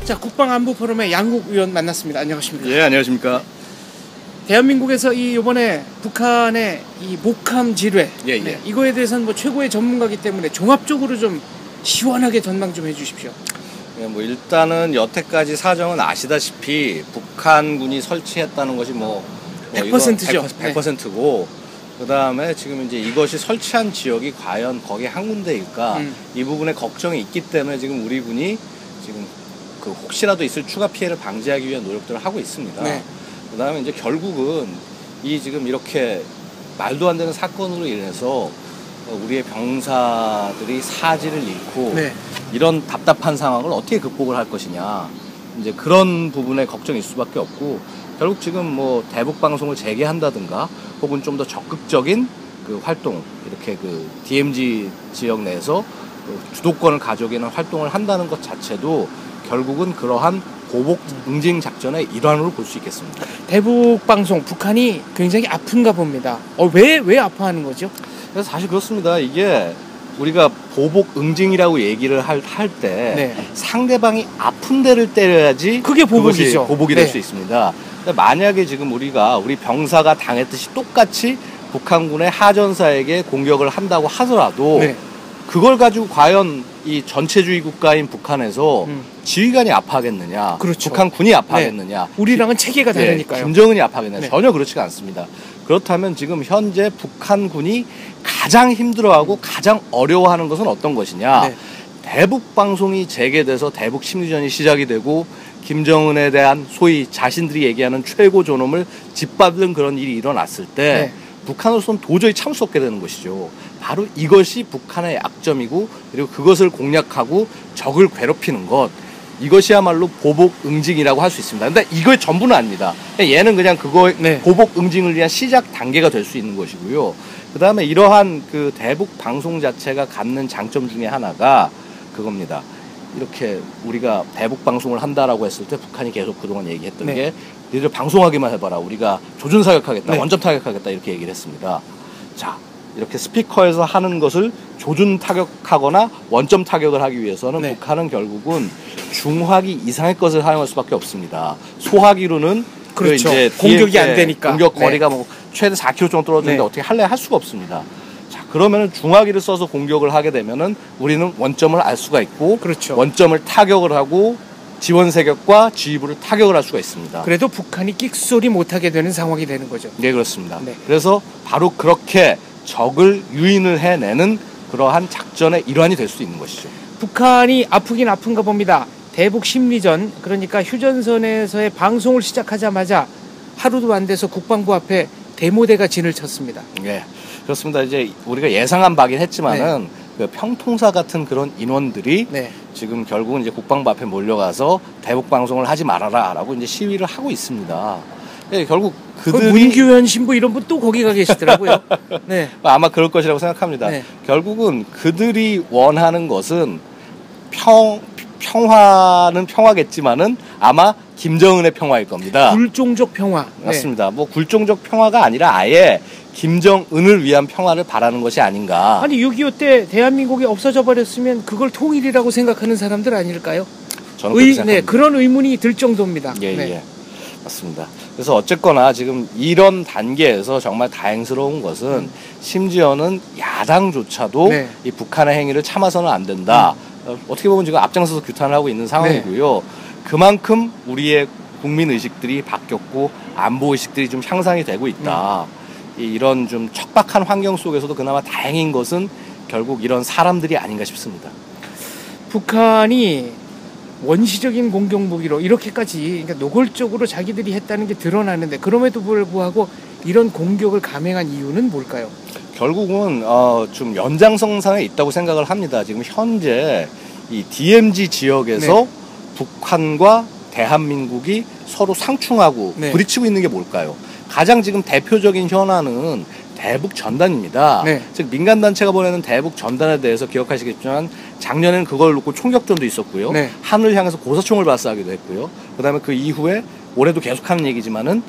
자, 국방안보포럼의 양국 의원 만났습니다. 안녕하십니까? 예, 안녕하십니까? 대한민국에서 이번에 북한의 이 목함 지뢰, 예. 이거에 대해서는 뭐 최고의 전문가이기 때문에 종합적으로 좀 시원하게 전망 좀 해주십시오. 예, 뭐 일단은 여태까지 사정은 아시다시피 북한군이 설치했다는 것이 100%죠. 100%고 그 다음에 지금 이제 이것이 설치한 지역이 과연 거기 한 군데일까 이 부분에 걱정이 있기 때문에 지금 우리 군이 지금 그 혹시라도 있을 추가 피해를 방지하기 위한 노력들을 하고 있습니다. 네. 그 다음에 이제 결국은 이 지금 이렇게 말도 안 되는 사건으로 인해서 우리의 병사들이 사지를 잃고 이런 답답한 상황을 어떻게 극복을 할 것이냐, 이제 그런 부분에 걱정일 수밖에 없고, 결국 지금 뭐 대북 방송을 재개한다든가 혹은 좀 더 적극적인 그 활동, 이렇게 그 DMZ 지역 내에서 주도권을 가져오는 활동을 한다는 것 자체도 결국은 그러한 보복 응징 작전의 일환으로 볼 수 있겠습니다. 대북 방송 북한이 굉장히 아픈가 봅니다. 왜 아파하는 거죠? 그래서 사실 그렇습니다. 이게 우리가 보복 응징이라고 얘기를 할 때 상대방이 아픈 데를 때려야지 그게 보복이죠. 보복이 될 수 있습니다. 만약에 지금 우리 병사가 당했듯이 똑같이 북한군의 하전사에게 공격을 한다고 하더라도 그걸 가지고 과연 이 전체주의 국가인 북한에서 지휘관이 아파하겠느냐, 그렇죠. 북한군이 아파하겠느냐, 우리랑은 체계가 다르니까요. 김정은이 아파하겠느냐, 전혀 그렇지가 않습니다. 그렇다면 지금 현재 북한군이 가장 힘들어하고 가장 어려워하는 것은 어떤 것이냐, 대북 방송이 재개돼서 대북 심리전이 시작이 되고 김정은에 대한 소위 자신들이 얘기하는 최고 존엄을 짓밟는 그런 일이 일어났을 때 북한으로서는 도저히 참을 수 없게 되는 것이죠. 바로 이것이 북한의 약점이고, 그리고 그것을 공략하고 적을 괴롭히는 것, 이것이야말로 보복 응징이라고 할 수 있습니다. 근데 이거의 전부는 아닙니다. 얘는 그냥 보복 응징을 위한 시작 단계가 될 수 있는 것이고요. 그 다음에 이러한 그 대북 방송 자체가 갖는 장점 중에 하나가 그겁니다. 이렇게 우리가 대북 방송을 한다라고 했을 때 북한이 계속 그동안 얘기했던 게, 니들 방송하기만 해봐라, 우리가 조준 사격하겠다, 원점 타격하겠다, 이렇게 얘기를 했습니다. 자, 이렇게 스피커에서 하는 것을 조준 타격하거나 원점 타격을 하기 위해서는 북한은 결국은 중화기 이상의 것을 사용할 수밖에 없습니다. 소화기로는 그렇죠. 이제 공격이 안 되니까 공격 거리가 뭐 최대 4km 정도 떨어지는데 어떻게 할 수가 없습니다. 자, 그러면은 중화기를 써서 공격을 하게 되면은 우리는 원점을 알 수가 있고, 원점을 타격을 하고 지원 세격과 지휘부를 타격을 할 수가 있습니다. 그래도 북한이 끽소리 못하게 되는 상황이 되는 거죠. 네, 그렇습니다. 그래서 바로 그렇게 적을 유인을 해내는 그러한 작전의 일환이 될 수 있는 것이죠. 북한이 아프긴 아픈가 봅니다. 대북 심리전, 그러니까 휴전선에서의 방송을 시작하자마자 하루도 안 돼서 국방부 앞에 대모대가 진을 쳤습니다. 네, 그렇습니다. 이제 우리가 예상한 바긴 했지만은 그 평통사 같은 그런 인원들이 지금 결국은 이제 국방부 앞에 몰려가서 대북 방송을 하지 말아라라고 이제 시위를 하고 있습니다. 결국 그들이 문규현 신부 이런 분 또 거기 가 계시더라고요. 아마 그럴 것이라고 생각합니다. 결국은 그들이 원하는 것은 평화는 평화겠지만은 아마 김정은의 평화일 겁니다. 굴종적 평화. 맞습니다. 뭐 굴종적 평화가 아니라 아예 김정은을 위한 평화를 바라는 것이 아닌가. 아니 6.25 때 대한민국이 없어져 버렸으면 그걸 통일이라고 생각하는 사람들 아닐까요? 저는 그렇게 생각합니다. 그런 의문이 들 정도입니다. 예. 맞습니다. 그래서 어쨌거나 지금 이런 단계에서 정말 다행스러운 것은 심지어는 야당조차도 이 북한의 행위를 참아서는 안 된다. 어떻게 보면 지금 앞장서서 규탄을 하고 있는 상황이고요. 그만큼 우리의 국민의식들이 바뀌었고 안보의식들이 좀 향상이 되고 있다. 이런 좀 척박한 환경 속에서도 그나마 다행인 것은 결국 이런 사람들이 아닌가 싶습니다. 북한이 원시적인 공격 무기로 이렇게까지, 그러니까 노골적으로 자기들이 했다는 게 드러나는데, 그럼에도 불구하고 이런 공격을 감행한 이유는 뭘까요? 결국은 좀 연장선상에 있다고 생각을 합니다. 지금 현재 이 DMZ 지역에서 북한과 대한민국이 서로 상충하고 부딪히고 있는 게 뭘까요? 가장 지금 대표적인 현안은 대북 전단입니다. 즉 민간단체가 보내는 대북 전단에 대해서 기억하시겠지만 작년에는 그걸 놓고 총격전도 있었고요. 하늘을 향해서 고사총을 발사하기도 했고요. 그다음에 그 이후에 올해도 계속하는 얘기지만은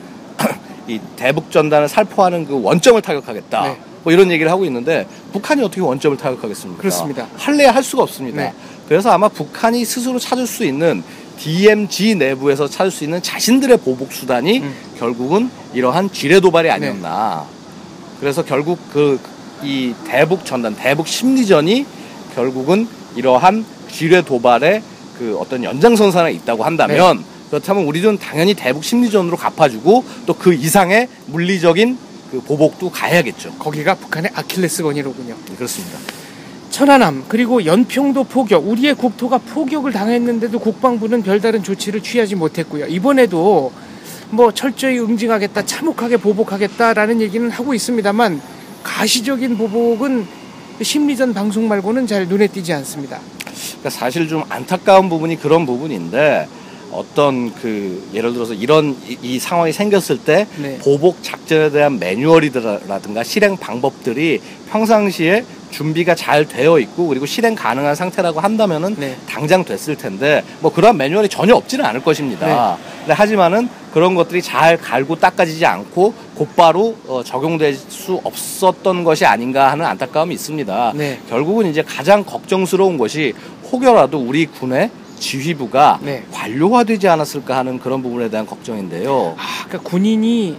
이 대북 전단을 살포하는 그 원점을 타격하겠다. 뭐 이런 얘기를 하고 있는데 북한이 어떻게 원점을 타격하겠습니까? 그렇습니다. 할래야 할 수가 없습니다. 그래서 아마 북한이 스스로 찾을 수 있는 DMZ 내부에서 찾을 수 있는 자신들의 보복 수단이 결국은 이러한 지뢰 도발이 아니었나. 그래서 결국 이 대북 전단, 대북 심리전이 결국은 이러한 지뢰 도발의 그 어떤 연장선상에 있다고 한다면 그렇다면 우리는 당연히 대북 심리전으로 갚아주고 또 그 이상의 물리적인 그 보복도 가야겠죠. 거기가 북한의 아킬레스건이로군요. 네, 그렇습니다. 천안함 그리고 연평도 포격, 우리의 국토가 포격을 당했는데도 국방부는 별다른 조치를 취하지 못했고요. 이번에도 뭐 철저히 응징하겠다, 참혹하게 보복하겠다라는 얘기는 하고 있습니다만 가시적인 보복은 심리전 방송 말고는 잘 눈에 띄지 않습니다. 그러니까 사실 좀 안타까운 부분이 그런 부분인데 어떤 그 예를 들어서 이런 이 상황이 생겼을 때 보복 작전에 대한 매뉴얼이라든가 실행 방법들이 평상시에 준비가 잘 되어 있고 그리고 실행 가능한 상태라고 한다면은 당장 됐을 텐데 뭐 그런 매뉴얼이 전혀 없지는 않을 것입니다. 근데 하지만은 그런 것들이 잘 갈고 닦아지지 않고 곧바로 적용될 수 없었던 것이 아닌가 하는 안타까움이 있습니다. 결국은 이제 가장 걱정스러운 것이 혹여라도 우리 군의 지휘부가 관료화되지 않았을까 하는 그런 부분에 대한 걱정인데요. 그러니까 군인이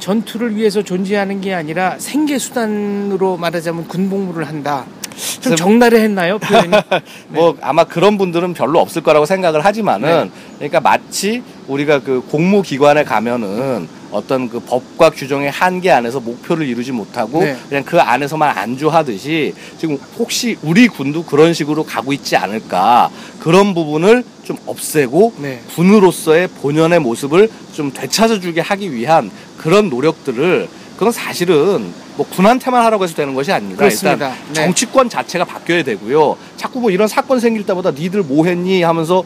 전투를 위해서 존재하는 게 아니라 생계수단으로 말하자면 군복무를 한다. 좀 적나라 했나요? 표현이? 뭐 아마 그런 분들은 별로 없을 거라고 생각을 하지만은 그러니까 마치 우리가 그 공무기관에 가면은 어떤 그 법과 규정의 한계 안에서 목표를 이루지 못하고 그냥 그 안에서만 안주하듯이 지금 혹시 우리 군도 그런 식으로 가고 있지 않을까 그런 부분을 좀 없애고 군으로서의 본연의 모습을 좀 되찾아주게 하기 위한 그런 노력들을 그건 사실은 뭐 군한테만 하라고 해서 되는 것이 아닙니다. 그렇습니다. 일단 정치권 자체가 바뀌어야 되고요. 자꾸 뭐 이런 사건 생길 때마다 니들 뭐 했니 하면서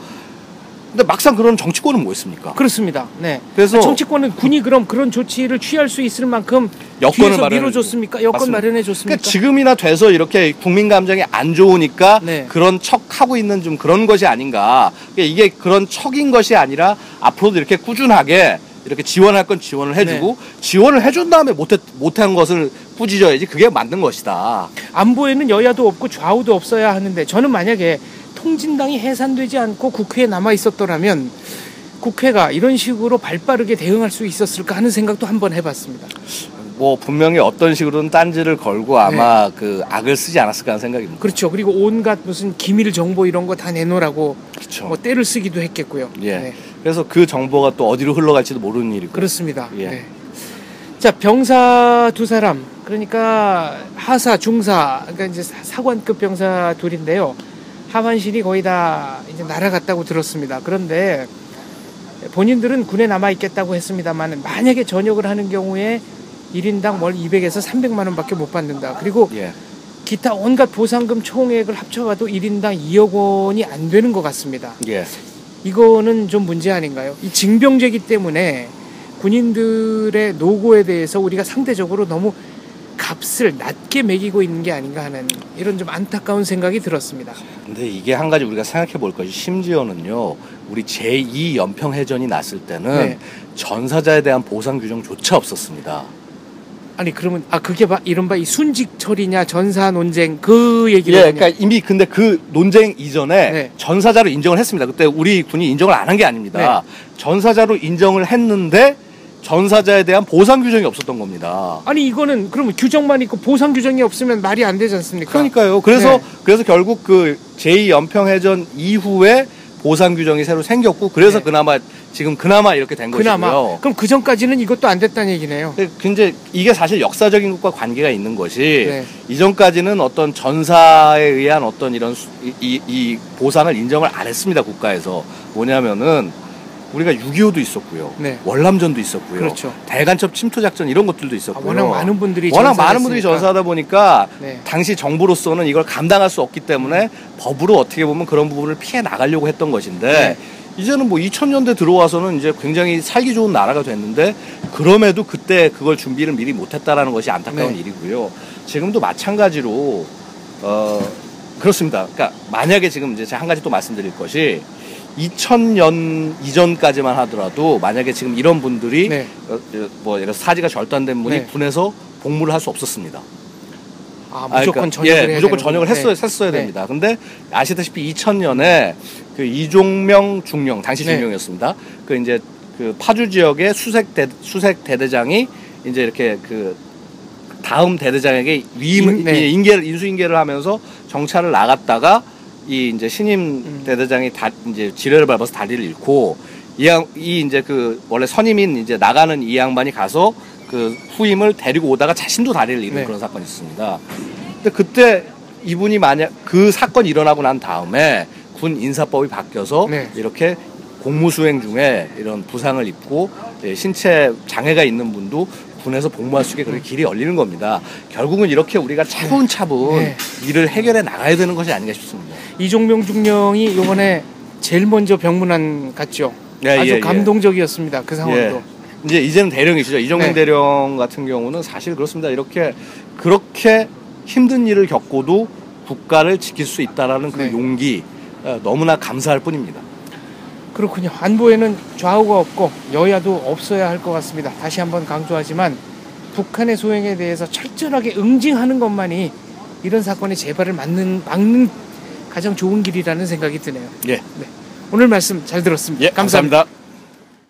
근데 막상 그런 정치권은 뭐 했습니까? 그렇습니다. 그래서 정치권은 군이 그럼 그런 조치를 취할 수 있을 만큼 여건을 밀어줬습니까? 여건 마련해 줬습니까? 그러니까 지금이나 돼서 이렇게 국민 감정이 안 좋으니까 그런 척하고 있는 좀 그런 것이 아닌가. 그러니까 이게 그런 척인 것이 아니라 앞으로도 이렇게 꾸준하게 이렇게 지원할 건 지원을 해주고 지원을 해준 다음에 못한 것을 꾸짖어야지 그게 맞는 것이다. 안보에는 여야도 없고 좌우도 없어야 하는데 저는 만약에 통진당이 해산되지 않고 국회에 남아 있었더라면 국회가 이런 식으로 발빠르게 대응할 수 있었을까 하는 생각도 한번 해봤습니다. 뭐 분명히 어떤 식으로든 딴지를 걸고 아마 그 악을 쓰지 않았을까 하는 생각입니다. 그렇죠. 그리고 온갖 무슨 기밀 정보 이런 거 다 내놓으라고 뭐 때를 쓰기도 했겠고요. 그래서 그 정보가 또 어디로 흘러갈지도 모르는 일이고. 그렇습니다. 자, 병사 두 사람, 그러니까 하사, 중사, 그러니까 이제 사관급 병사 둘인데요. 하반신이 거의 다 이제 날아갔다고 들었습니다. 그런데 본인들은 군에 남아 있겠다고 했습니다만 만약에 전역을 하는 경우에 1인당 월 200에서 300만 원밖에 못 받는다. 그리고 기타 온갖 보상금 총액을 합쳐봐도 1인당 2억 원이 안 되는 것 같습니다. 이거는 좀 문제 아닌가요? 이 징병제이기 때문에 군인들의 노고에 대해서 우리가 상대적으로 너무 값을 낮게 매기고 있는 게 아닌가 하는 이런 좀 안타까운 생각이 들었습니다. 근데 이게 한 가지 우리가 생각해 볼 것이 심지어는요. 우리 제2 연평해전이 났을 때는 전사자에 대한 보상 규정조차 없었습니다. 아니 그러면 그게 이른바 이 순직 처리냐 전사 논쟁 그 얘기를 그러니까 이미 근데 그 논쟁 이전에 전사자로 인정을 했습니다. 그때 우리 군이 인정을 안 한 게 아닙니다. 전사자로 인정을 했는데 전사자에 대한 보상 규정이 없었던 겁니다. 아니 이거는 그러면 규정만 있고 보상 규정이 없으면 말이 안 되지 않습니까? 그러니까요. 그래서 결국 그 제2 연평해전 이후에 보상 규정이 새로 생겼고 그래서 그나마 이렇게 된 것이고요. 그럼 그 전까지는 이것도 안 됐다는 얘기네요. 근데 이게 사실 역사적인 것과 관계가 있는 것이 이전까지는 어떤 전사에 의한 어떤 이런 이 보상을 인정을 안 했습니다. 국가에서. 뭐냐면은 우리가 6.25도 있었고요. 월남전도 있었고요. 대간첩 침투작전 이런 것들도 있었고요. 워낙 많은 분들이 전사하다 보니까 당시 정부로서는 이걸 감당할 수 없기 때문에 법으로 어떻게 보면 그런 부분을 피해 나가려고 했던 것인데 이제는 뭐 2000년대 들어와서는 이제 굉장히 살기 좋은 나라가 됐는데 그럼에도 그때 그걸 준비를 미리 못했다라는 것이 안타까운 일이고요. 지금도 마찬가지로 그렇습니다. 그러니까 만약에 지금 이제 제가 한 가지 또 말씀드릴 것이 2000년 이전까지만 하더라도 만약에 지금 이런 분들이 뭐 예를 들어 사지가 절단된 분이 군에서 복무를 할 수 없었습니다. 무조건 전역을 해야 무조건 전역을 되는군요. 했어야 됩니다. 근데 아시다시피 2000년에 그 이종명 중령, 당시 중령이었습니다. 그 이제 그 파주 지역의 수색 대대장이 이제 이렇게 그 다음 대대장에게 인수인계를 하면서 정찰을 나갔다가 이 이제 신임 대대장이 이제 지뢰를 밟아서 다리를 잃고 이 이제 그 원래 선임인 이제 나가는 이 양반이 가서 그 후임을 데리고 오다가 자신도 다리를 잃은 그런 사건이 있습니다. 근데 그때 이분이 만약 그 사건이 일어나고 난 다음에 군 인사법이 바뀌어서 이렇게 공무수행 중에 이런 부상을 입고 신체 장애가 있는 분도 군에서 복무할 수 있게 그렇게 길이 열리는 겁니다. 결국은 이렇게 우리가 차분차분 일을 해결해 나가야 되는 것이 아닌가 싶습니다. 이종명 중령이 이번에 제일 먼저 병문안 갔죠. 아주 감동적이었습니다. 그 상황도. 이제는 대령이시죠. 이종명 대령 같은 경우는 사실 그렇습니다. 그렇게 힘든 일을 겪고도 국가를 지킬 수 있다라는 그 용기 너무나 감사할 뿐입니다. 그렇군요. 안보에는 좌우가 없고 여야도 없어야 할 것 같습니다. 다시 한번 강조하지만 북한의 소행에 대해서 철저하게 응징하는 것만이 이런 사건의 재발을 막는 가장 좋은 길이라는 생각이 드네요. 오늘 말씀 잘 들었습니다. 감사합니다.